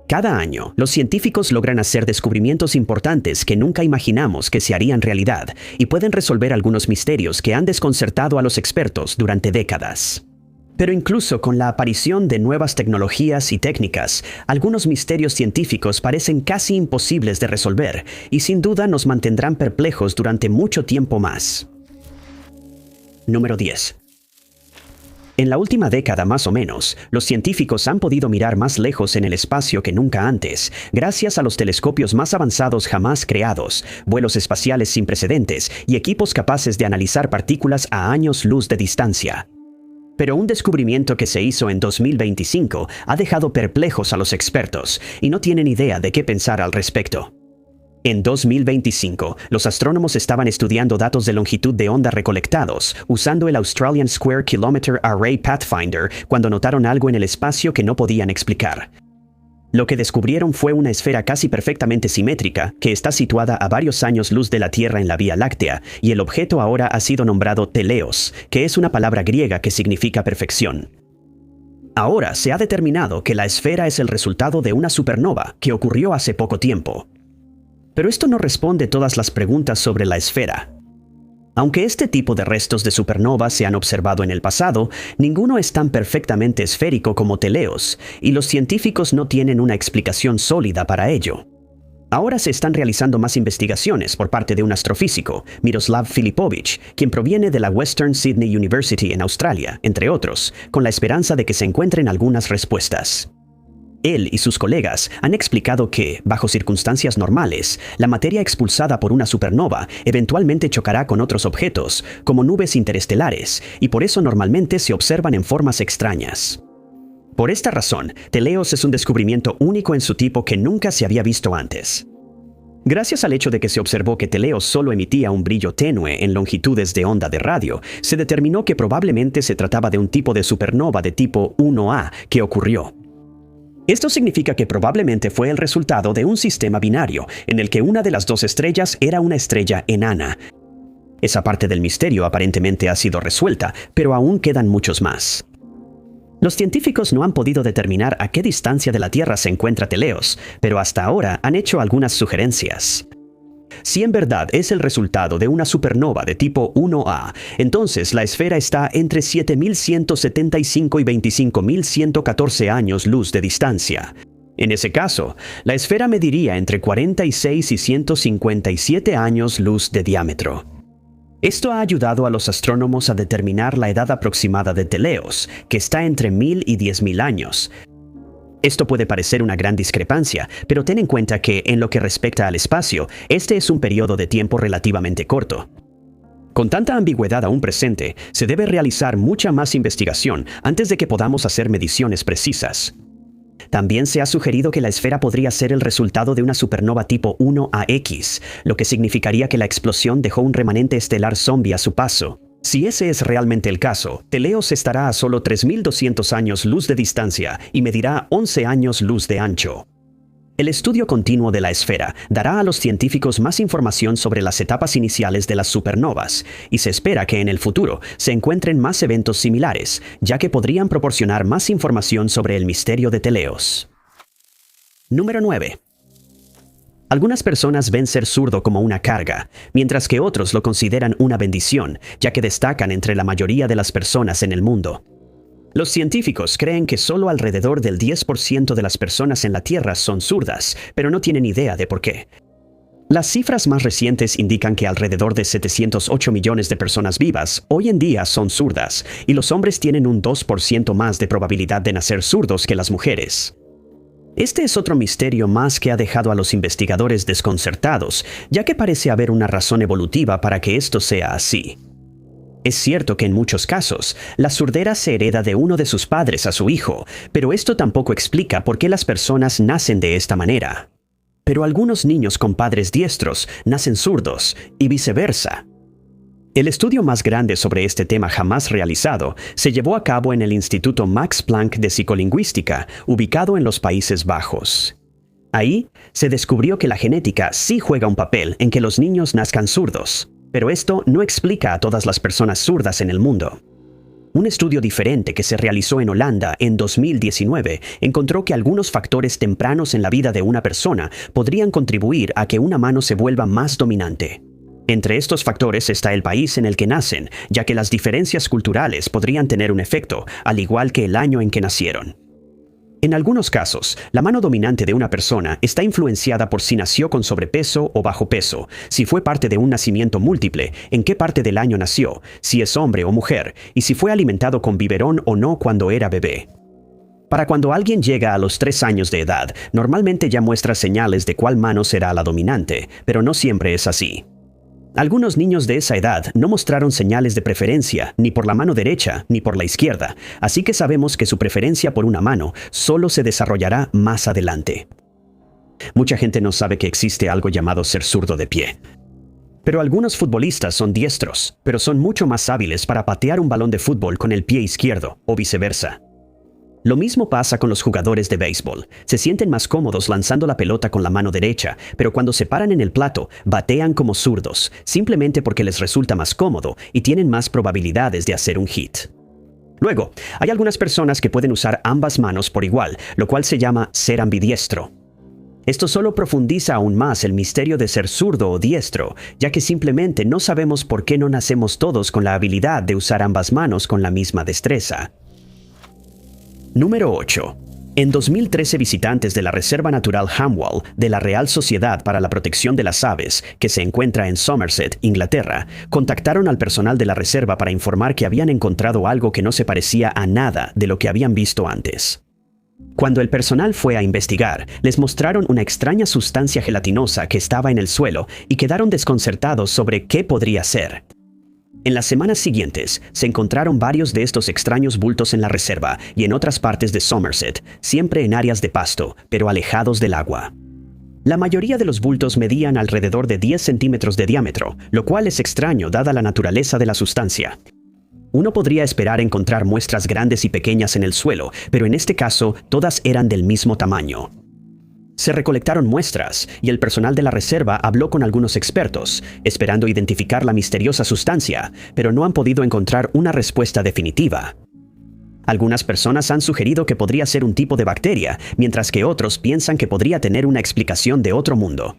Cada año, los científicos logran hacer descubrimientos importantes que nunca imaginamos que se harían realidad y pueden resolver algunos misterios que han desconcertado a los expertos durante décadas. Pero incluso con la aparición de nuevas tecnologías y técnicas, algunos misterios científicos parecen casi imposibles de resolver y sin duda nos mantendrán perplejos durante mucho tiempo más. Número 10. En la última década más o menos, los científicos han podido mirar más lejos en el espacio que nunca antes, gracias a los telescopios más avanzados jamás creados, vuelos espaciales sin precedentes y equipos capaces de analizar partículas a años luz de distancia. Pero un descubrimiento que se hizo en 2025 ha dejado perplejos a los expertos y no tienen idea de qué pensar al respecto. En 2025, los astrónomos estaban estudiando datos de longitud de onda recolectados usando el Australian Square Kilometre Array Pathfinder cuando notaron algo en el espacio que no podían explicar. Lo que descubrieron fue una esfera casi perfectamente simétrica que está situada a varios años luz de la Tierra en la Vía Láctea, y el objeto ahora ha sido nombrado Teleos, que es una palabra griega que significa perfección. Ahora se ha determinado que la esfera es el resultado de una supernova que ocurrió hace poco tiempo. Pero esto no responde todas las preguntas sobre la esfera. Aunque este tipo de restos de supernova se han observado en el pasado, ninguno es tan perfectamente esférico como Teleos, y los científicos no tienen una explicación sólida para ello. Ahora se están realizando más investigaciones por parte de un astrofísico, Miroslav Filipovich, quien proviene de la Western Sydney University en Australia, entre otros, con la esperanza de que se encuentren algunas respuestas. Él y sus colegas han explicado que, bajo circunstancias normales, la materia expulsada por una supernova eventualmente chocará con otros objetos, como nubes interestelares, y por eso normalmente se observan en formas extrañas. Por esta razón, Teleos es un descubrimiento único en su tipo que nunca se había visto antes. Gracias al hecho de que se observó que Teleos solo emitía un brillo tenue en longitudes de onda de radio, se determinó que probablemente se trataba de un tipo de supernova de tipo 1A que ocurrió. Esto significa que probablemente fue el resultado de un sistema binario, en el que una de las dos estrellas era una estrella enana. Esa parte del misterio aparentemente ha sido resuelta, pero aún quedan muchos más. Los científicos no han podido determinar a qué distancia de la Tierra se encuentra Teleos, pero hasta ahora han hecho algunas sugerencias. Si en verdad es el resultado de una supernova de tipo 1A, entonces la esfera está entre 7.175 y 25.114 años luz de distancia. En ese caso, la esfera mediría entre 46 y 157 años luz de diámetro. Esto ha ayudado a los astrónomos a determinar la edad aproximada de Teleos, que está entre 1.000 y 10.000 años. Esto puede parecer una gran discrepancia, pero ten en cuenta que, en lo que respecta al espacio, este es un periodo de tiempo relativamente corto. Con tanta ambigüedad aún presente, se debe realizar mucha más investigación antes de que podamos hacer mediciones precisas. También se ha sugerido que la esfera podría ser el resultado de una supernova tipo 1AX, lo que significaría que la explosión dejó un remanente estelar zombie a su paso. Si ese es realmente el caso, Teleos estará a solo 3.200 años luz de distancia y medirá 11 años luz de ancho. El estudio continuo de la esfera dará a los científicos más información sobre las etapas iniciales de las supernovas, y se espera que en el futuro se encuentren más eventos similares, ya que podrían proporcionar más información sobre el misterio de Teleos. Número 9. Algunas personas ven ser zurdo como una carga, mientras que otros lo consideran una bendición, ya que destacan entre la mayoría de las personas en el mundo. Los científicos creen que solo alrededor del 10% de las personas en la Tierra son zurdas, pero no tienen idea de por qué. Las cifras más recientes indican que alrededor de 708 millones de personas vivas hoy en día son zurdas, y los hombres tienen un 2% más de probabilidad de nacer zurdos que las mujeres. Este es otro misterio más que ha dejado a los investigadores desconcertados, ya que parece haber una razón evolutiva para que esto sea así. Es cierto que en muchos casos, la surdera se hereda de uno de sus padres a su hijo, pero esto tampoco explica por qué las personas nacen de esta manera. Pero algunos niños con padres diestros nacen zurdos, y viceversa. El estudio más grande sobre este tema jamás realizado se llevó a cabo en el Instituto Max Planck de Psicolingüística, ubicado en los Países Bajos. Ahí, se descubrió que la genética sí juega un papel en que los niños nazcan zurdos, pero esto no explica a todas las personas zurdas en el mundo. Un estudio diferente que se realizó en Holanda en 2019 encontró que algunos factores tempranos en la vida de una persona podrían contribuir a que una mano se vuelva más dominante. Entre estos factores está el país en el que nacen, ya que las diferencias culturales podrían tener un efecto, al igual que el año en que nacieron. En algunos casos, la mano dominante de una persona está influenciada por si nació con sobrepeso o bajo peso, si fue parte de un nacimiento múltiple, en qué parte del año nació, si es hombre o mujer, y si fue alimentado con biberón o no cuando era bebé. Para cuando alguien llega a los 3 años de edad, normalmente ya muestra señales de cuál mano será la dominante, pero no siempre es así. Algunos niños de esa edad no mostraron señales de preferencia ni por la mano derecha ni por la izquierda, así que sabemos que su preferencia por una mano solo se desarrollará más adelante. Mucha gente no sabe que existe algo llamado ser zurdo de pie. Pero algunos futbolistas son diestros, pero son mucho más hábiles para patear un balón de fútbol con el pie izquierdo o viceversa. Lo mismo pasa con los jugadores de béisbol. Se sienten más cómodos lanzando la pelota con la mano derecha, pero cuando se paran en el plato, batean como zurdos, simplemente porque les resulta más cómodo y tienen más probabilidades de hacer un hit. Luego, hay algunas personas que pueden usar ambas manos por igual, lo cual se llama ser ambidiestro. Esto solo profundiza aún más el misterio de ser zurdo o diestro, ya que simplemente no sabemos por qué no nacemos todos con la habilidad de usar ambas manos con la misma destreza. Número 8. En 2013, visitantes de la Reserva Natural Hamwall de la Real Sociedad para la Protección de las Aves, que se encuentra en Somerset, Inglaterra, contactaron al personal de la reserva para informar que habían encontrado algo que no se parecía a nada de lo que habían visto antes. Cuando el personal fue a investigar, les mostraron una extraña sustancia gelatinosa que estaba en el suelo y quedaron desconcertados sobre qué podría ser. En las semanas siguientes, se encontraron varios de estos extraños bultos en la reserva y en otras partes de Somerset, siempre en áreas de pasto, pero alejados del agua. La mayoría de los bultos medían alrededor de 10 centímetros de diámetro, lo cual es extraño dada la naturaleza de la sustancia. Uno podría esperar encontrar muestras grandes y pequeñas en el suelo, pero en este caso todas eran del mismo tamaño. Se recolectaron muestras y el personal de la reserva habló con algunos expertos, esperando identificar la misteriosa sustancia, pero no han podido encontrar una respuesta definitiva. Algunas personas han sugerido que podría ser un tipo de bacteria, mientras que otros piensan que podría tener una explicación de otro mundo.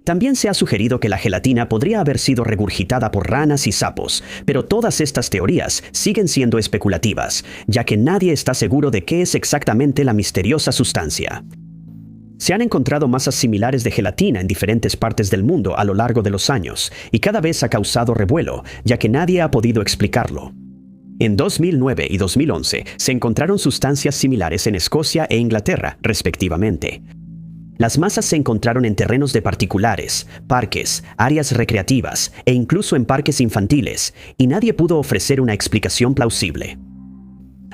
También se ha sugerido que la gelatina podría haber sido regurgitada por ranas y sapos, pero todas estas teorías siguen siendo especulativas, ya que nadie está seguro de qué es exactamente la misteriosa sustancia. Se han encontrado masas similares de gelatina en diferentes partes del mundo a lo largo de los años, y cada vez ha causado revuelo, ya que nadie ha podido explicarlo. En 2009 y 2011 se encontraron sustancias similares en Escocia e Inglaterra, respectivamente. Las masas se encontraron en terrenos de particulares, parques, áreas recreativas e incluso en parques infantiles, y nadie pudo ofrecer una explicación plausible.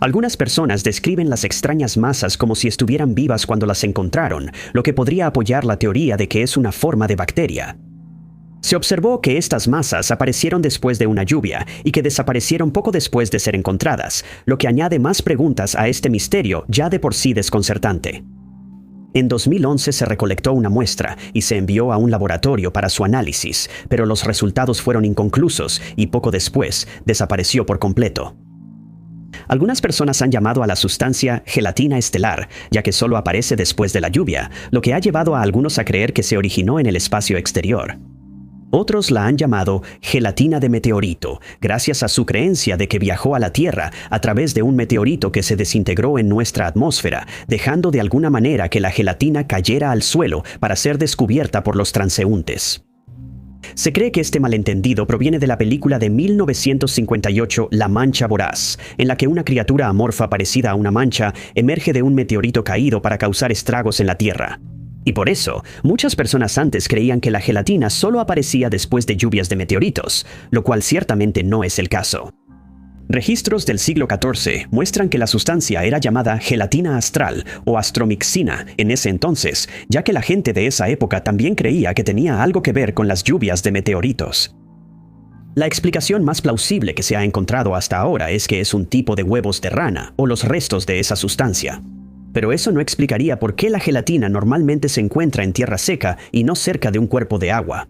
Algunas personas describen las extrañas masas como si estuvieran vivas cuando las encontraron, lo que podría apoyar la teoría de que es una forma de bacteria. Se observó que estas masas aparecieron después de una lluvia y que desaparecieron poco después de ser encontradas, lo que añade más preguntas a este misterio ya de por sí desconcertante. En 2011 se recolectó una muestra y se envió a un laboratorio para su análisis, pero los resultados fueron inconclusos y poco después desapareció por completo. Algunas personas han llamado a la sustancia gelatina estelar, ya que solo aparece después de la lluvia, lo que ha llevado a algunos a creer que se originó en el espacio exterior. Otros la han llamado gelatina de meteorito, gracias a su creencia de que viajó a la Tierra a través de un meteorito que se desintegró en nuestra atmósfera, dejando de alguna manera que la gelatina cayera al suelo para ser descubierta por los transeúntes. Se cree que este malentendido proviene de la película de 1958 La Mancha Voraz, en la que una criatura amorfa parecida a una mancha emerge de un meteorito caído para causar estragos en la Tierra. Y por eso, muchas personas antes creían que la gelatina solo aparecía después de lluvias de meteoritos, lo cual ciertamente no es el caso. Registros del siglo XIV muestran que la sustancia era llamada gelatina astral o astromixina en ese entonces, ya que la gente de esa época también creía que tenía algo que ver con las lluvias de meteoritos. La explicación más plausible que se ha encontrado hasta ahora es que es un tipo de huevos de rana o los restos de esa sustancia. Pero eso no explicaría por qué la gelatina normalmente se encuentra en tierra seca y no cerca de un cuerpo de agua.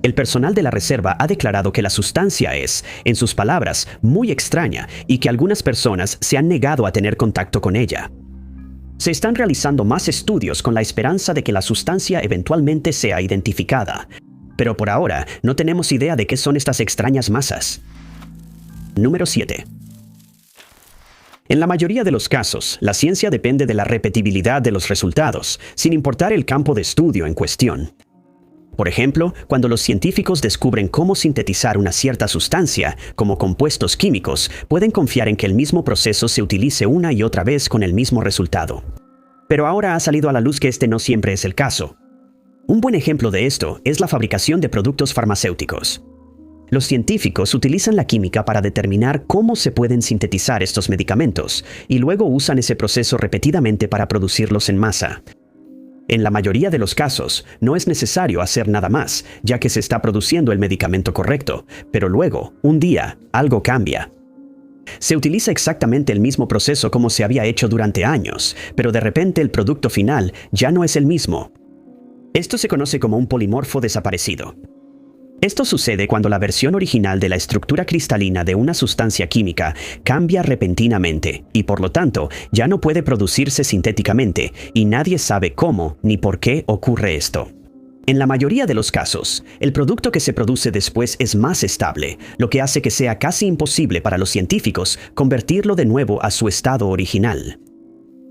El personal de la reserva ha declarado que la sustancia es, en sus palabras, muy extraña y que algunas personas se han negado a tener contacto con ella. Se están realizando más estudios con la esperanza de que la sustancia eventualmente sea identificada, pero por ahora no tenemos idea de qué son estas extrañas masas. Número 7. En la mayoría de los casos, la ciencia depende de la repetibilidad de los resultados, sin importar el campo de estudio en cuestión. Por ejemplo, cuando los científicos descubren cómo sintetizar una cierta sustancia, como compuestos químicos, pueden confiar en que el mismo proceso se utilice una y otra vez con el mismo resultado. Pero ahora ha salido a la luz que este no siempre es el caso. Un buen ejemplo de esto es la fabricación de productos farmacéuticos. Los científicos utilizan la química para determinar cómo se pueden sintetizar estos medicamentos, y luego usan ese proceso repetidamente para producirlos en masa. En la mayoría de los casos, no es necesario hacer nada más, ya que se está produciendo el medicamento correcto, pero luego, un día, algo cambia. Se utiliza exactamente el mismo proceso como se había hecho durante años, pero de repente el producto final ya no es el mismo. Esto se conoce como un polimorfo desaparecido. Esto sucede cuando la versión original de la estructura cristalina de una sustancia química cambia repentinamente y por lo tanto ya no puede producirse sintéticamente y nadie sabe cómo ni por qué ocurre esto. En la mayoría de los casos, el producto que se produce después es más estable, lo que hace que sea casi imposible para los científicos convertirlo de nuevo a su estado original.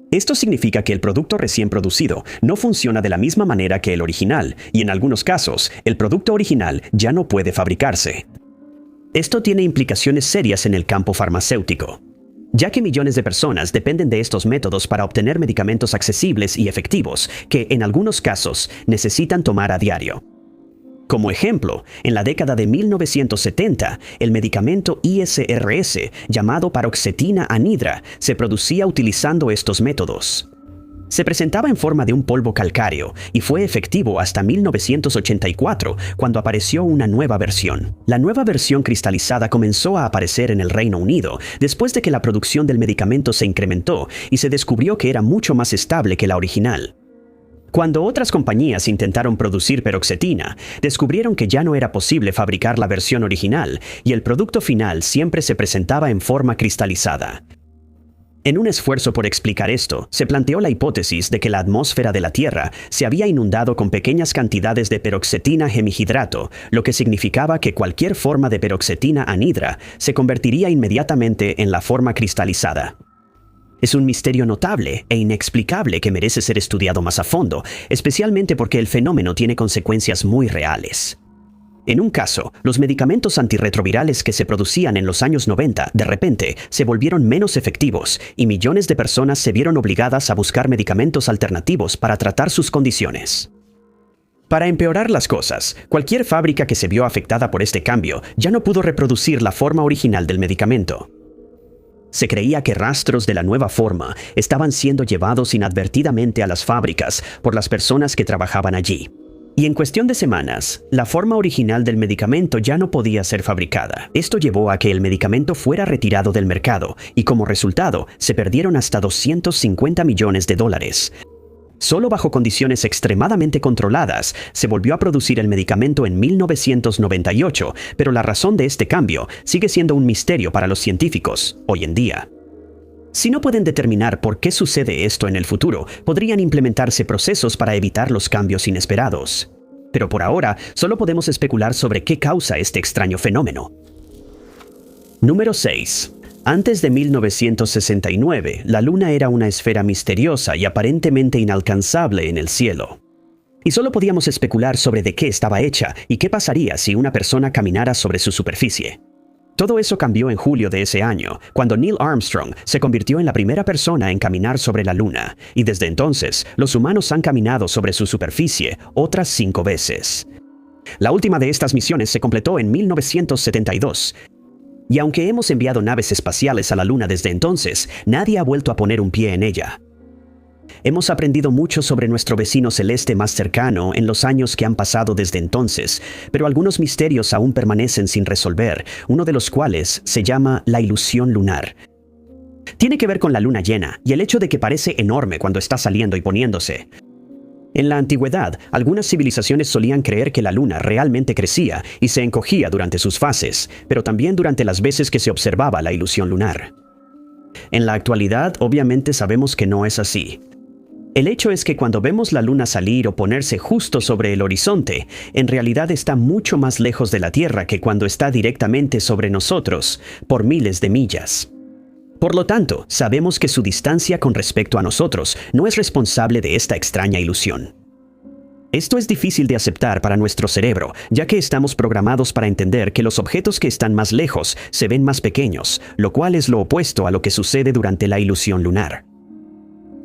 Esto significa que el producto recién producido no funciona de la misma manera que el original, y en algunos casos, el producto original ya no puede fabricarse. Esto tiene implicaciones serias en el campo farmacéutico, ya que millones de personas dependen de estos métodos para obtener medicamentos accesibles y efectivos que, en algunos casos, necesitan tomar a diario. Como ejemplo, en la década de 1970, el medicamento ISRS, llamado paroxetina anhidra, se producía utilizando estos métodos. Se presentaba en forma de un polvo calcáreo y fue efectivo hasta 1984, cuando apareció una nueva versión. La nueva versión cristalizada comenzó a aparecer en el Reino Unido después de que la producción del medicamento se incrementó y se descubrió que era mucho más estable que la original. Cuando otras compañías intentaron producir paroxetina, descubrieron que ya no era posible fabricar la versión original y el producto final siempre se presentaba en forma cristalizada. En un esfuerzo por explicar esto, se planteó la hipótesis de que la atmósfera de la Tierra se había inundado con pequeñas cantidades de peroxetina hemihidrato, lo que significaba que cualquier forma de peroxetina anhidra se convertiría inmediatamente en la forma cristalizada. Es un misterio notable e inexplicable que merece ser estudiado más a fondo, especialmente porque el fenómeno tiene consecuencias muy reales. En un caso, los medicamentos antirretrovirales que se producían en los años 90 de repente se volvieron menos efectivos y millones de personas se vieron obligadas a buscar medicamentos alternativos para tratar sus condiciones. Para empeorar las cosas, cualquier fábrica que se vio afectada por este cambio ya no pudo reproducir la forma original del medicamento. Se creía que rastros de la nueva forma estaban siendo llevados inadvertidamente a las fábricas por las personas que trabajaban allí. Y en cuestión de semanas, la forma original del medicamento ya no podía ser fabricada. Esto llevó a que el medicamento fuera retirado del mercado y como resultado se perdieron hasta $250 millones. Solo bajo condiciones extremadamente controladas se volvió a producir el medicamento en 1998, pero la razón de este cambio sigue siendo un misterio para los científicos hoy en día. Si no pueden determinar por qué sucede esto en el futuro, podrían implementarse procesos para evitar los cambios inesperados. Pero por ahora, solo podemos especular sobre qué causa este extraño fenómeno. Número 6. Antes de 1969, la Luna era una esfera misteriosa y aparentemente inalcanzable en el cielo. Y solo podíamos especular sobre de qué estaba hecha y qué pasaría si una persona caminara sobre su superficie. Todo eso cambió en julio de ese año, cuando Neil Armstrong se convirtió en la primera persona en caminar sobre la Luna, y desde entonces, los humanos han caminado sobre su superficie otras 5 veces. La última de estas misiones se completó en 1972. Y aunque hemos enviado naves espaciales a la Luna desde entonces, nadie ha vuelto a poner un pie en ella. Hemos aprendido mucho sobre nuestro vecino celeste más cercano en los años que han pasado desde entonces, pero algunos misterios aún permanecen sin resolver, uno de los cuales se llama la ilusión lunar. Tiene que ver con la luna llena y el hecho de que parece enorme cuando está saliendo y poniéndose. En la antigüedad, algunas civilizaciones solían creer que la luna realmente crecía y se encogía durante sus fases, pero también durante las veces que se observaba la ilusión lunar. En la actualidad, obviamente sabemos que no es así. El hecho es que cuando vemos la luna salir o ponerse justo sobre el horizonte, en realidad está mucho más lejos de la Tierra que cuando está directamente sobre nosotros, por miles de millas. Por lo tanto, sabemos que su distancia con respecto a nosotros no es responsable de esta extraña ilusión. Esto es difícil de aceptar para nuestro cerebro, ya que estamos programados para entender que los objetos que están más lejos se ven más pequeños, lo cual es lo opuesto a lo que sucede durante la ilusión lunar.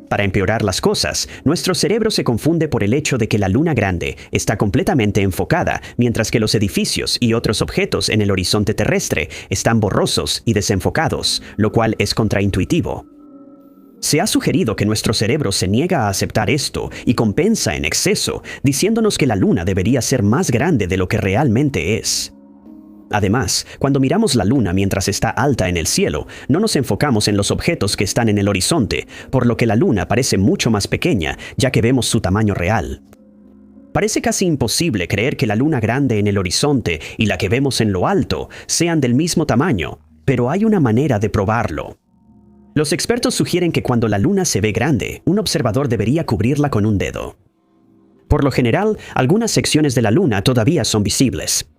Para empeorar las cosas, nuestro cerebro se confunde por el hecho de que la luna grande está completamente enfocada, mientras que los edificios y otros objetos en el horizonte terrestre están borrosos y desenfocados, lo cual es contraintuitivo. Se ha sugerido que nuestro cerebro se niega a aceptar esto y compensa en exceso, diciéndonos que la luna debería ser más grande de lo que realmente es. Además, cuando miramos la luna mientras está alta en el cielo, no nos enfocamos en los objetos que están en el horizonte, por lo que la luna parece mucho más pequeña, ya que vemos su tamaño real. Parece casi imposible creer que la luna grande en el horizonte y la que vemos en lo alto sean del mismo tamaño, pero hay una manera de probarlo. Los expertos sugieren que cuando la luna se ve grande, un observador debería cubrirla con un dedo. Por lo general, algunas secciones de la luna todavía son visibles.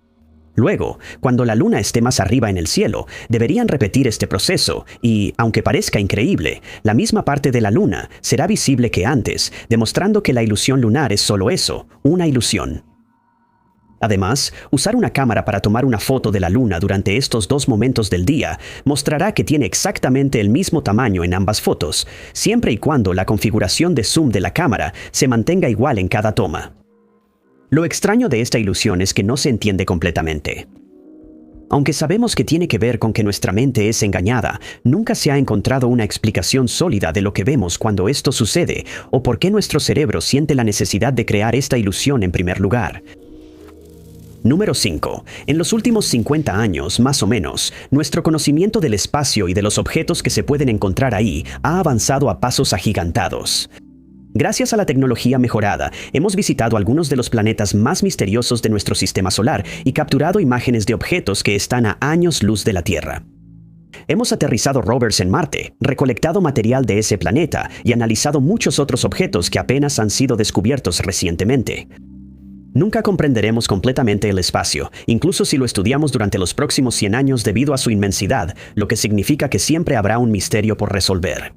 Luego, cuando la luna esté más arriba en el cielo, deberían repetir este proceso y, aunque parezca increíble, la misma parte de la luna será visible que antes, demostrando que la ilusión lunar es solo eso, una ilusión. Además, usar una cámara para tomar una foto de la luna durante estos 2 momentos del día mostrará que tiene exactamente el mismo tamaño en ambas fotos, siempre y cuando la configuración de zoom de la cámara se mantenga igual en cada toma. Lo extraño de esta ilusión es que no se entiende completamente. Aunque sabemos que tiene que ver con que nuestra mente es engañada, nunca se ha encontrado una explicación sólida de lo que vemos cuando esto sucede o por qué nuestro cerebro siente la necesidad de crear esta ilusión en primer lugar. Número 5. En los últimos 50 años, más o menos, nuestro conocimiento del espacio y de los objetos que se pueden encontrar ahí ha avanzado a pasos agigantados. Gracias a la tecnología mejorada, hemos visitado algunos de los planetas más misteriosos de nuestro sistema solar y capturado imágenes de objetos que están a años luz de la Tierra. Hemos aterrizado rovers en Marte, recolectado material de ese planeta y analizado muchos otros objetos que apenas han sido descubiertos recientemente. Nunca comprenderemos completamente el espacio, incluso si lo estudiamos durante los próximos 100 años debido a su inmensidad, lo que significa que siempre habrá un misterio por resolver.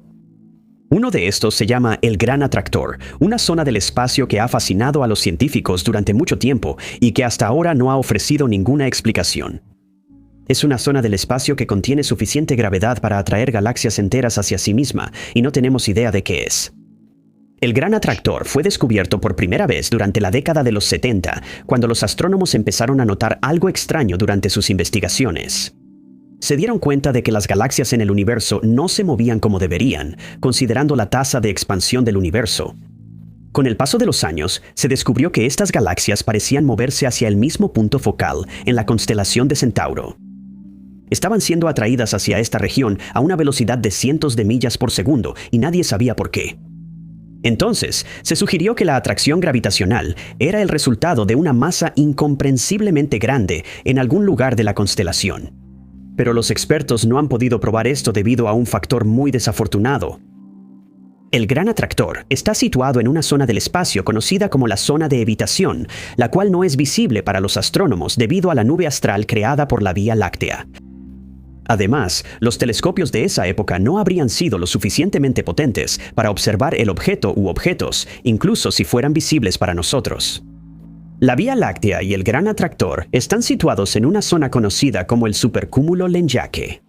Uno de estos se llama el Gran Atractor, una zona del espacio que ha fascinado a los científicos durante mucho tiempo y que hasta ahora no ha ofrecido ninguna explicación. Es una zona del espacio que contiene suficiente gravedad para atraer galaxias enteras hacia sí misma y no tenemos idea de qué es. El Gran Atractor fue descubierto por primera vez durante la década de los 70, cuando los astrónomos empezaron a notar algo extraño durante sus investigaciones. Se dieron cuenta de que las galaxias en el universo no se movían como deberían, considerando la tasa de expansión del universo. Con el paso de los años, se descubrió que estas galaxias parecían moverse hacia el mismo punto focal en la constelación de Centauro. Estaban siendo atraídas hacia esta región a una velocidad de cientos de millas por segundo y nadie sabía por qué. Entonces, se sugirió que la atracción gravitacional era el resultado de una masa incomprensiblemente grande en algún lugar de la constelación. Pero los expertos no han podido probar esto debido a un factor muy desafortunado. El Gran Atractor está situado en una zona del espacio conocida como la zona de evitación, la cual no es visible para los astrónomos debido a la nube astral creada por la Vía Láctea. Además, los telescopios de esa época no habrían sido lo suficientemente potentes para observar el objeto u objetos, incluso si fueran visibles para nosotros. La Vía Láctea y el Gran Atractor están situados en una zona conocida como el Supercúmulo Lensjake.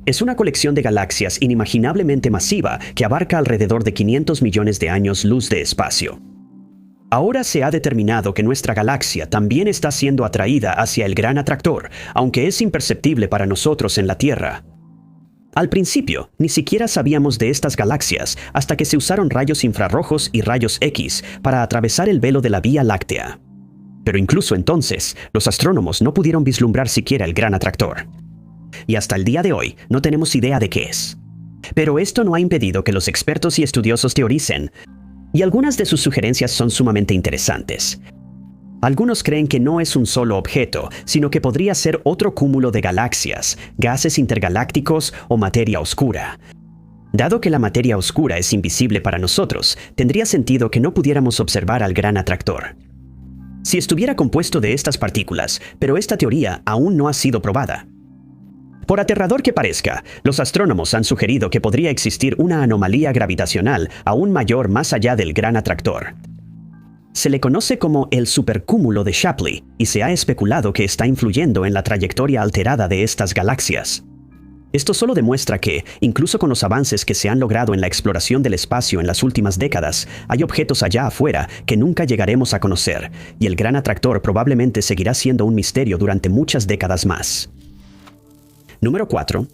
Es una colección de galaxias inimaginablemente masiva que abarca alrededor de 500 millones de años luz de espacio. Ahora se ha determinado que nuestra galaxia también está siendo atraída hacia el Gran Atractor, aunque es imperceptible para nosotros en la Tierra. Al principio, ni siquiera sabíamos de estas galaxias hasta que se usaron rayos infrarrojos y rayos X para atravesar el velo de la Vía Láctea. Pero incluso entonces, los astrónomos no pudieron vislumbrar siquiera el Gran Atractor. Y hasta el día de hoy, no tenemos idea de qué es. Pero esto no ha impedido que los expertos y estudiosos teoricen: Y algunas de sus sugerencias son sumamente interesantes. Algunos creen que no es un solo objeto, sino que podría ser otro cúmulo de galaxias, gases intergalácticos o materia oscura. Dado que la materia oscura es invisible para nosotros, tendría sentido que no pudiéramos observar al gran atractor. Si estuviera compuesto de estas partículas, pero esta teoría aún no ha sido probada. Por aterrador que parezca, los astrónomos han sugerido que podría existir una anomalía gravitacional aún mayor más allá del gran atractor. Se le conoce como el supercúmulo de Shapley y se ha especulado que está influyendo en la trayectoria alterada de estas galaxias. Esto solo demuestra que, incluso con los avances que se han logrado en la exploración del espacio en las últimas décadas, hay objetos allá afuera que nunca llegaremos a conocer, y el gran atractor probablemente seguirá siendo un misterio durante muchas décadas más. Número 4.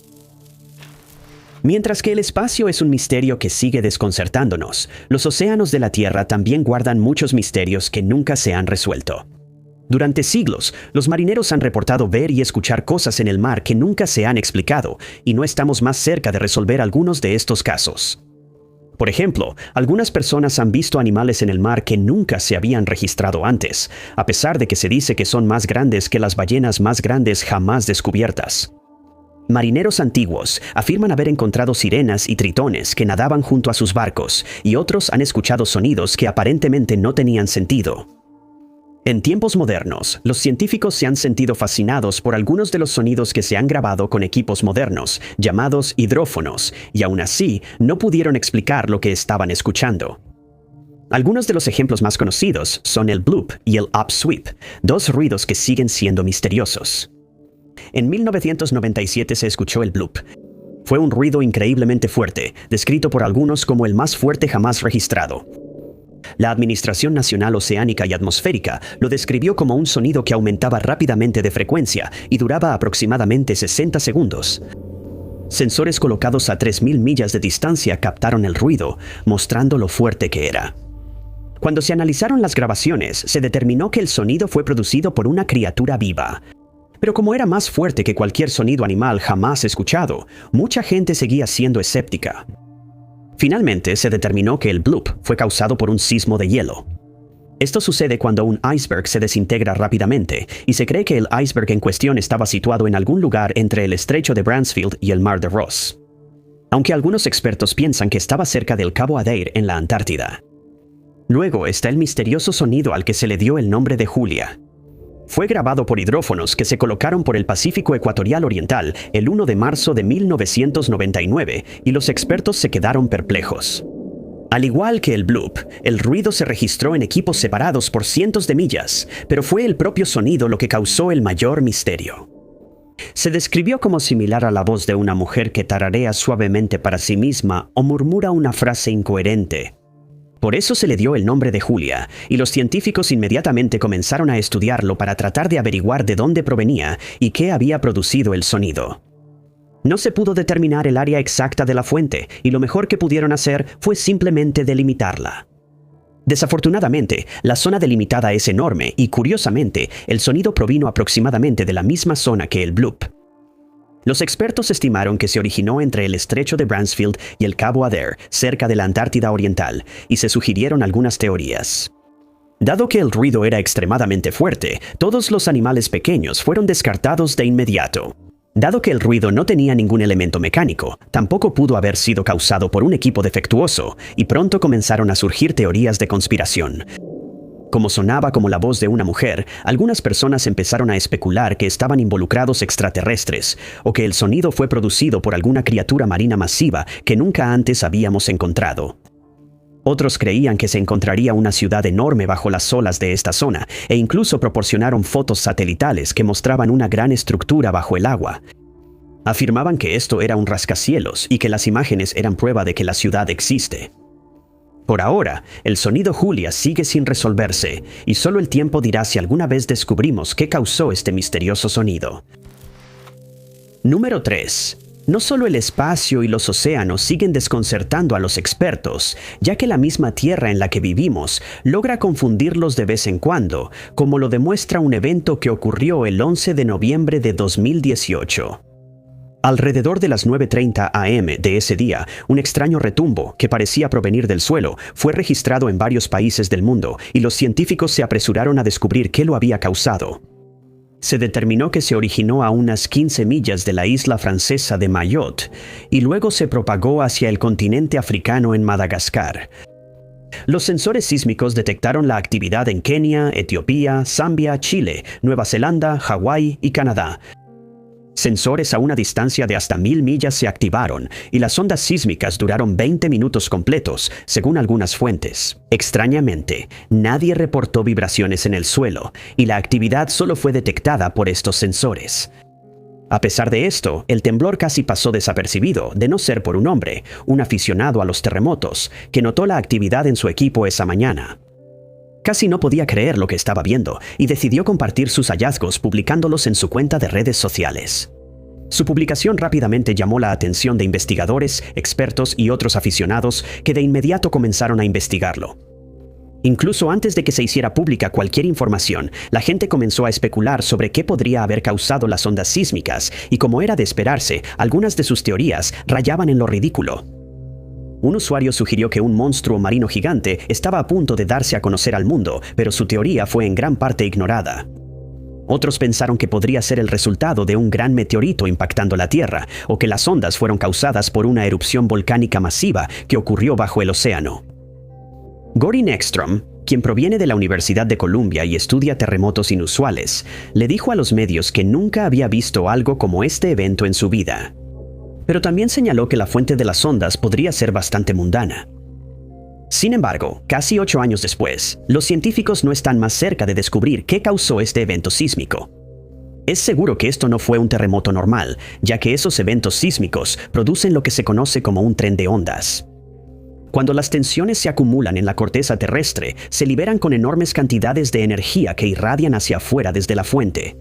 Mientras que el espacio es un misterio que sigue desconcertándonos, los océanos de la Tierra también guardan muchos misterios que nunca se han resuelto. Durante siglos, los marineros han reportado ver y escuchar cosas en el mar que nunca se han explicado, y no estamos más cerca de resolver algunos de estos casos. Por ejemplo, algunas personas han visto animales en el mar que nunca se habían registrado antes, a pesar de que se dice que son más grandes que las ballenas más grandes jamás descubiertas. Marineros antiguos afirman haber encontrado sirenas y tritones que nadaban junto a sus barcos, y otros han escuchado sonidos que aparentemente no tenían sentido. En tiempos modernos, los científicos se han sentido fascinados por algunos de los sonidos que se han grabado con equipos modernos, llamados hidrófonos, y aún así no pudieron explicar lo que estaban escuchando. Algunos de los ejemplos más conocidos son el bloop y el upsweep, dos ruidos que siguen siendo misteriosos. En 1997 se escuchó el bloop. Fue un ruido increíblemente fuerte, descrito por algunos como el más fuerte jamás registrado. La Administración Nacional Oceánica y Atmosférica lo describió como un sonido que aumentaba rápidamente de frecuencia y duraba aproximadamente 60 segundos. Sensores colocados a 3.000 millas de distancia captaron el ruido, mostrando lo fuerte que era. Cuando se analizaron las grabaciones, se determinó que el sonido fue producido por una criatura viva. Pero como era más fuerte que cualquier sonido animal jamás escuchado, mucha gente seguía siendo escéptica. Finalmente, se determinó que el bloop fue causado por un sismo de hielo. Esto sucede cuando un iceberg se desintegra rápidamente, y se cree que el iceberg en cuestión estaba situado en algún lugar entre el estrecho de Bransfield y el mar de Ross. Aunque algunos expertos piensan que estaba cerca del Cabo Adair en la Antártida. Luego está el misterioso sonido al que se le dio el nombre de Julia. Fue grabado por hidrófonos que se colocaron por el Pacífico Ecuatorial Oriental el 1 de marzo de 1999 y los expertos se quedaron perplejos. Al igual que el bloop, el ruido se registró en equipos separados por cientos de millas, pero fue el propio sonido lo que causó el mayor misterio. Se describió como similar a la voz de una mujer que tararea suavemente para sí misma o murmura una frase incoherente. Por eso se le dio el nombre de Julia, y los científicos inmediatamente comenzaron a estudiarlo para tratar de averiguar de dónde provenía y qué había producido el sonido. No se pudo determinar el área exacta de la fuente, y lo mejor que pudieron hacer fue simplemente delimitarla. Desafortunadamente, la zona delimitada es enorme y, curiosamente, el sonido provino aproximadamente de la misma zona que el bloop. Los expertos estimaron que se originó entre el estrecho de Bransfield y el Cabo Adair, cerca de la Antártida Oriental, y se sugirieron algunas teorías. Dado que el ruido era extremadamente fuerte, todos los animales pequeños fueron descartados de inmediato. Dado que el ruido no tenía ningún elemento mecánico, tampoco pudo haber sido causado por un equipo defectuoso, y pronto comenzaron a surgir teorías de conspiración. Como sonaba como la voz de una mujer, algunas personas empezaron a especular que estaban involucrados extraterrestres, o que el sonido fue producido por alguna criatura marina masiva que nunca antes habíamos encontrado. Otros creían que se encontraría una ciudad enorme bajo las olas de esta zona, e incluso proporcionaron fotos satelitales que mostraban una gran estructura bajo el agua. Afirmaban que esto era un rascacielos y que las imágenes eran prueba de que la ciudad existe. Por ahora, el sonido Julia sigue sin resolverse, y solo el tiempo dirá si alguna vez descubrimos qué causó este misterioso sonido. Número 3. No solo el espacio y los océanos siguen desconcertando a los expertos, ya que la misma Tierra en la que vivimos logra confundirlos de vez en cuando, como lo demuestra un evento que ocurrió el 11 de noviembre de 2018. Alrededor de las 9:30 am de ese día, un extraño retumbo, que parecía provenir del suelo, fue registrado en varios países del mundo y los científicos se apresuraron a descubrir qué lo había causado. Se determinó que se originó a unas 15 millas de la isla francesa de Mayotte y luego se propagó hacia el continente africano en Madagascar. Los sensores sísmicos detectaron la actividad en Kenia, Etiopía, Zambia, Chile, Nueva Zelanda, Hawái y Canadá. Sensores a una distancia de hasta 1000 millas se activaron y las ondas sísmicas duraron 20 minutos completos, según algunas fuentes. Extrañamente, nadie reportó vibraciones en el suelo y la actividad solo fue detectada por estos sensores. A pesar de esto, el temblor casi pasó desapercibido, de no ser por un hombre, un aficionado a los terremotos, que notó la actividad en su equipo esa mañana. Casi no podía creer lo que estaba viendo y decidió compartir sus hallazgos publicándolos en su cuenta de redes sociales. Su publicación rápidamente llamó la atención de investigadores, expertos y otros aficionados que de inmediato comenzaron a investigarlo. Incluso antes de que se hiciera pública cualquier información, la gente comenzó a especular sobre qué podría haber causado las ondas sísmicas y, como era de esperarse, algunas de sus teorías rayaban en lo ridículo. Un usuario sugirió que un monstruo marino gigante estaba a punto de darse a conocer al mundo, pero su teoría fue en gran parte ignorada. Otros pensaron que podría ser el resultado de un gran meteorito impactando la Tierra, o que las ondas fueron causadas por una erupción volcánica masiva que ocurrió bajo el océano. Göran Ekström, quien proviene de la Universidad de Columbia y estudia terremotos inusuales, le dijo a los medios que nunca había visto algo como este evento en su vida. Pero también señaló que la fuente de las ondas podría ser bastante mundana. Sin embargo, casi 8 años después, los científicos no están más cerca de descubrir qué causó este evento sísmico. Es seguro que esto no fue un terremoto normal, ya que esos eventos sísmicos producen lo que se conoce como un tren de ondas. Cuando las tensiones se acumulan en la corteza terrestre, se liberan con enormes cantidades de energía que irradian hacia afuera desde la fuente.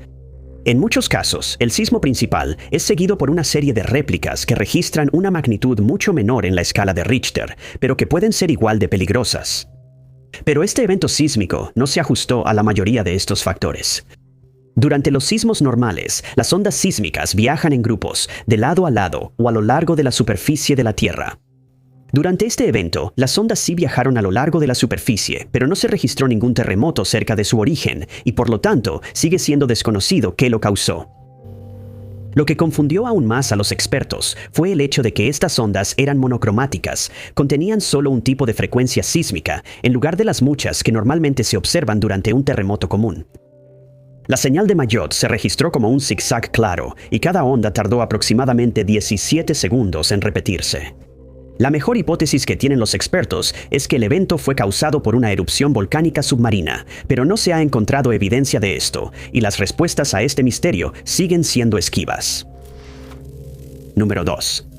En muchos casos, el sismo principal es seguido por una serie de réplicas que registran una magnitud mucho menor en la escala de Richter, pero que pueden ser igual de peligrosas. Pero este evento sísmico no se ajustó a la mayoría de estos factores. Durante los sismos normales, las ondas sísmicas viajan en grupos, de lado a lado o a lo largo de la superficie de la Tierra. Durante este evento, las ondas sí viajaron a lo largo de la superficie, pero no se registró ningún terremoto cerca de su origen, y por lo tanto, sigue siendo desconocido qué lo causó. Lo que confundió aún más a los expertos fue el hecho de que estas ondas eran monocromáticas, contenían solo un tipo de frecuencia sísmica, en lugar de las muchas que normalmente se observan durante un terremoto común. La señal de Mayotte se registró como un zigzag claro, y cada onda tardó aproximadamente 17 segundos en repetirse. La mejor hipótesis que tienen los expertos es que el evento fue causado por una erupción volcánica submarina, pero no se ha encontrado evidencia de esto, y las respuestas a este misterio siguen siendo esquivas. Número 2.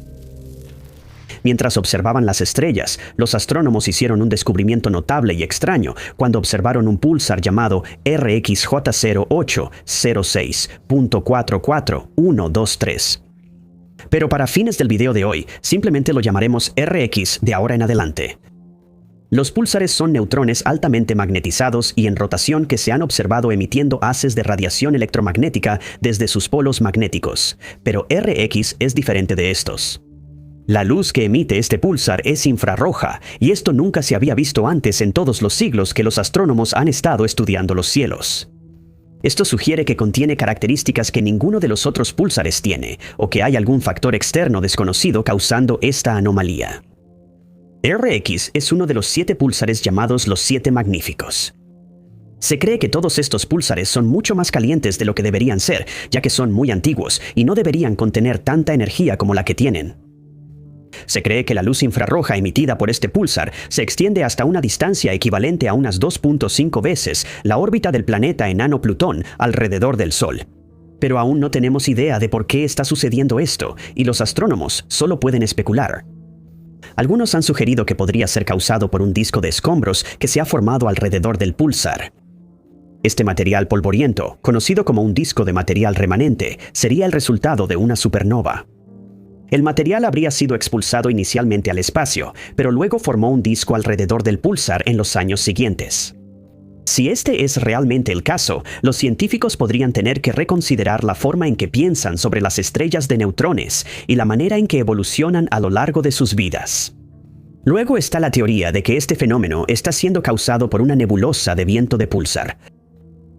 Mientras observaban las estrellas, los astrónomos hicieron un descubrimiento notable y extraño cuando observaron un púlsar llamado RxJ0806.44123. Pero para fines del video de hoy, simplemente lo llamaremos RX de ahora en adelante. Los púlsares son neutrones altamente magnetizados y en rotación que se han observado emitiendo haces de radiación electromagnética desde sus polos magnéticos, pero RX es diferente de estos. La luz que emite este púlsar es infrarroja, y esto nunca se había visto antes en todos los siglos que los astrónomos han estado estudiando los cielos. Esto sugiere que contiene características que ninguno de los otros púlsares tiene, o que hay algún factor externo desconocido causando esta anomalía. RX es uno de los 7 púlsares llamados los 7 magníficos. Se cree que todos estos púlsares son mucho más calientes de lo que deberían ser, ya que son muy antiguos y no deberían contener tanta energía como la que tienen. Se cree que la luz infrarroja emitida por este púlsar se extiende hasta una distancia equivalente a unas 2.5 veces la órbita del planeta enano Plutón alrededor del Sol. Pero aún no tenemos idea de por qué está sucediendo esto, y los astrónomos solo pueden especular. Algunos han sugerido que podría ser causado por un disco de escombros que se ha formado alrededor del púlsar. Este material polvoriento, conocido como un disco de material remanente, sería el resultado de una supernova. El material habría sido expulsado inicialmente al espacio, pero luego formó un disco alrededor del púlsar en los años siguientes. Si este es realmente el caso, los científicos podrían tener que reconsiderar la forma en que piensan sobre las estrellas de neutrones y la manera en que evolucionan a lo largo de sus vidas. Luego está la teoría de que este fenómeno está siendo causado por una nebulosa de viento de púlsar.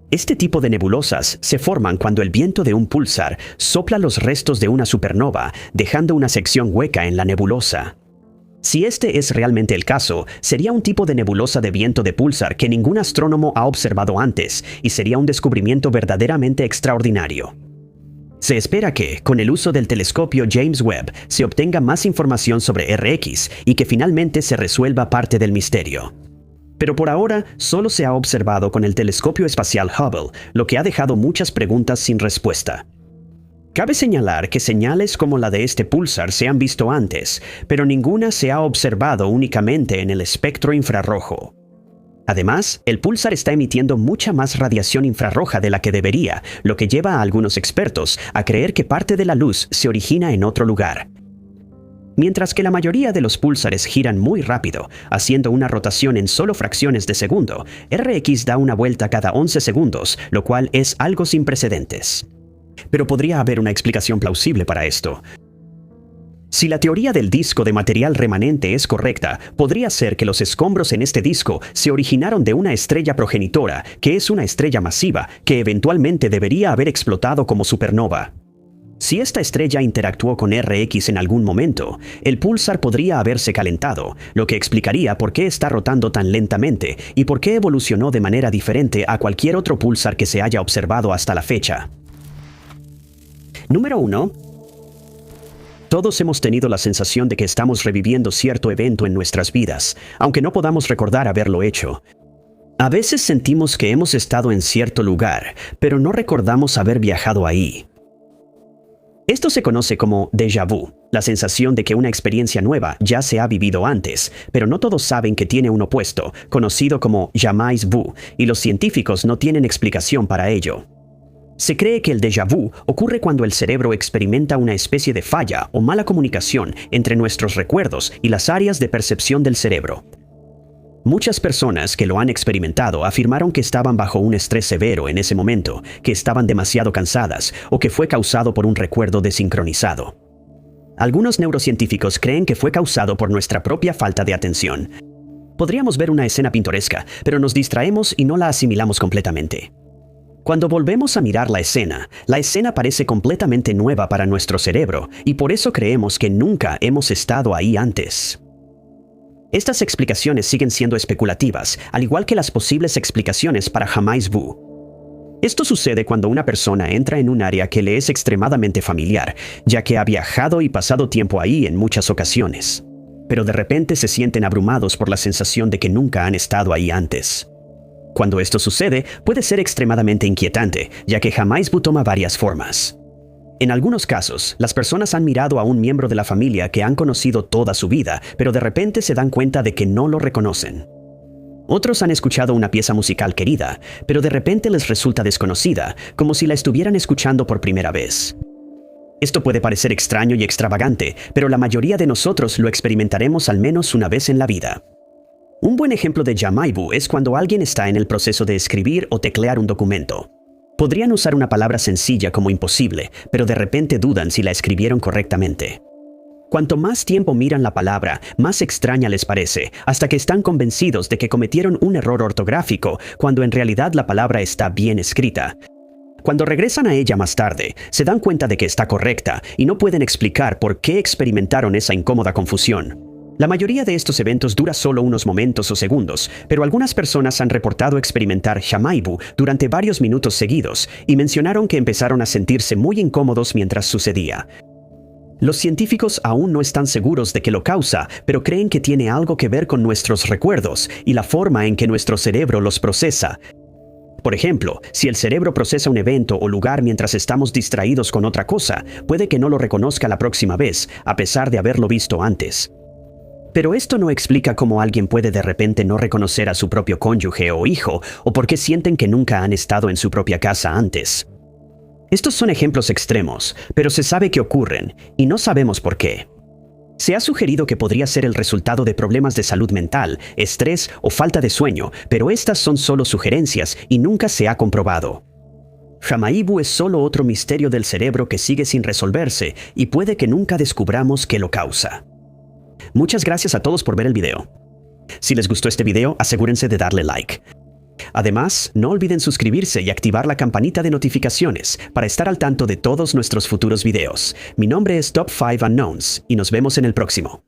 Este tipo de nebulosas se forman cuando el viento de un púlsar sopla los restos de una supernova, dejando una sección hueca en la nebulosa. Si este es realmente el caso, sería un tipo de nebulosa de viento de púlsar que ningún astrónomo ha observado antes, y sería un descubrimiento verdaderamente extraordinario. Se espera que, con el uso del telescopio James Webb, se obtenga más información sobre RX y que finalmente se resuelva parte del misterio. Pero por ahora, solo se ha observado con el telescopio espacial Hubble, lo que ha dejado muchas preguntas sin respuesta. Cabe señalar que señales como la de este púlsar se han visto antes, pero ninguna se ha observado únicamente en el espectro infrarrojo. Además, el púlsar está emitiendo mucha más radiación infrarroja de la que debería, lo que lleva a algunos expertos a creer que parte de la luz se origina en otro lugar. Mientras que la mayoría de los púlsares giran muy rápido, haciendo una rotación en solo fracciones de segundo, RX da una vuelta cada 11 segundos, lo cual es algo sin precedentes. Pero podría haber una explicación plausible para esto. Si la teoría del disco de material remanente es correcta, podría ser que los escombros en este disco se originaron de una estrella progenitora, que es una estrella masiva, que eventualmente debería haber explotado como supernova. Si esta estrella interactuó con RX en algún momento, el púlsar podría haberse calentado, lo que explicaría por qué está rotando tan lentamente y por qué evolucionó de manera diferente a cualquier otro púlsar que se haya observado hasta la fecha. Número 1. Todos hemos tenido la sensación de que estamos reviviendo cierto evento en nuestras vidas, aunque no podamos recordar haberlo hecho. A veces sentimos que hemos estado en cierto lugar, pero no recordamos haber viajado ahí. Esto se conoce como déjà vu, la sensación de que una experiencia nueva ya se ha vivido antes, pero no todos saben que tiene un opuesto, conocido como jamais vu, y los científicos no tienen explicación para ello. Se cree que el déjà vu ocurre cuando el cerebro experimenta una especie de falla o mala comunicación entre nuestros recuerdos y las áreas de percepción del cerebro. Muchas personas que lo han experimentado afirmaron que estaban bajo un estrés severo en ese momento, que estaban demasiado cansadas o que fue causado por un recuerdo desincronizado. Algunos neurocientíficos creen que fue causado por nuestra propia falta de atención. Podríamos ver una escena pintoresca, pero nos distraemos y no la asimilamos completamente. Cuando volvemos a mirar la escena parece completamente nueva para nuestro cerebro y por eso creemos que nunca hemos estado ahí antes. Estas explicaciones siguen siendo especulativas, al igual que las posibles explicaciones para jamais vu. Esto sucede cuando una persona entra en un área que le es extremadamente familiar, ya que ha viajado y pasado tiempo ahí en muchas ocasiones. Pero de repente se sienten abrumados por la sensación de que nunca han estado ahí antes. Cuando esto sucede, puede ser extremadamente inquietante, ya que jamais vu toma varias formas. En algunos casos, las personas han mirado a un miembro de la familia que han conocido toda su vida, pero de repente se dan cuenta de que no lo reconocen. Otros han escuchado una pieza musical querida, pero de repente les resulta desconocida, como si la estuvieran escuchando por primera vez. Esto puede parecer extraño y extravagante, pero la mayoría de nosotros lo experimentaremos al menos una vez en la vida. Un buen ejemplo de jamais vu es cuando alguien está en el proceso de escribir o teclear un documento. Podrían usar una palabra sencilla como imposible, pero de repente dudan si la escribieron correctamente. Cuanto más tiempo miran la palabra, más extraña les parece, hasta que están convencidos de que cometieron un error ortográfico, cuando en realidad la palabra está bien escrita. Cuando regresan a ella más tarde, se dan cuenta de que está correcta y no pueden explicar por qué experimentaron esa incómoda confusión. La mayoría de estos eventos dura solo unos momentos o segundos, pero algunas personas han reportado experimentar jamais vu durante varios minutos seguidos y mencionaron que empezaron a sentirse muy incómodos mientras sucedía. Los científicos aún no están seguros de qué lo causa, pero creen que tiene algo que ver con nuestros recuerdos y la forma en que nuestro cerebro los procesa. Por ejemplo, si el cerebro procesa un evento o lugar mientras estamos distraídos con otra cosa, puede que no lo reconozca la próxima vez, a pesar de haberlo visto antes. Pero esto no explica cómo alguien puede de repente no reconocer a su propio cónyuge o hijo, o por qué sienten que nunca han estado en su propia casa antes. Estos son ejemplos extremos, pero se sabe que ocurren, y no sabemos por qué. Se ha sugerido que podría ser el resultado de problemas de salud mental, estrés o falta de sueño, pero estas son solo sugerencias y nunca se ha comprobado. Jamaibu es solo otro misterio del cerebro que sigue sin resolverse y puede que nunca descubramos qué lo causa. Muchas gracias a todos por ver el video. Si les gustó este video, asegúrense de darle like. Además, no olviden suscribirse y activar la campanita de notificaciones para estar al tanto de todos nuestros futuros videos. Mi nombre es Top 5 Unknowns y nos vemos en el próximo.